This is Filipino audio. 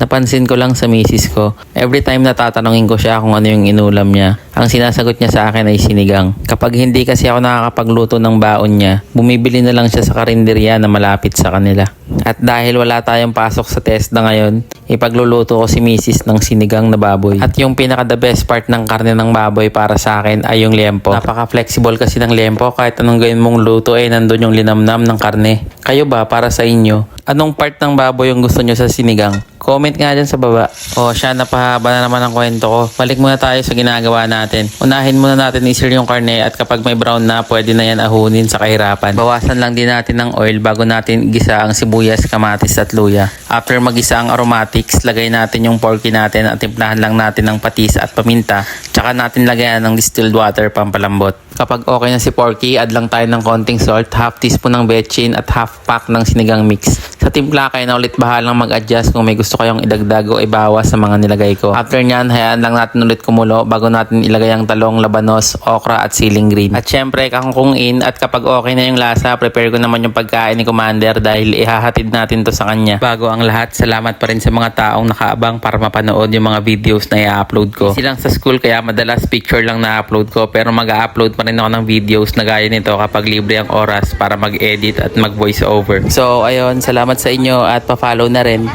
Napansin ko lang sa misis ko, every time natatanungin ko siya kung ano yung inulam niya, ang sinasagot niya sa akin ay sinigang. Kapag hindi kasi ako nakakapagluto ng baon niya, bumibili na lang siya sa karinderya na malapit sa kanila. At dahil wala tayong pasok sa TESDA ngayon, ipagluluto ko si misis ng sinigang na baboy. At yung pinaka the best part ng karne ng baboy para sa akin ay yung liempo. Napaka-flexible kasi ng liempo, kahit anong gawin mong luto ay nandun yung linamnam ng karne. Kayo ba, para sa inyo, anong part ng baboy yung gusto nyo sa sinigang? Comment nga dyan sa baba. O siya, napahaba na naman ang kwento ko. Balik muna tayo sa ginagawa natin. Unahin muna natin i-sear yung karne at kapag may brown na, pwede na yan ahunin sa kahirapan. Bawasan lang din natin ng oil bago natin gisa ang sibuyas, kamatis at luya. After magisa ang aromatics, lagay natin yung porky natin at timplahan lang natin ng patis at paminta. Tsaka natin lagayan ng distilled water pampalambot. Kapag okay na si porky, add lang tayo ng konting salt, half teaspoon ng betchin at half pack ng sinigang mix. Sa timpla, kayo na ulit bahalang mag-adjust kung may gusto kayong idagdag o ibawas sa mga nilagay ko. After nyan, hayaan lang natin ulit kumulo bago natin ilagay ang talong, labanos, okra at siling green. At syempre, kangkungin at kapag okay na yung lasa, prepare ko naman yung pagkain ni Commander dahil ihahatid natin to sa kanya. Bago ang lahat, salamat pa rin sa mga taong nakaabang para mapanood yung mga videos na i-upload ko. Busy lang sa school kaya madalas picture lang na-upload ko pero mag-upload pa rin ako ng videos na gaya nito kapag libre ang oras para mag-edit at mag-voice over. So ayun, salamat sa inyo at pa-follow na rin.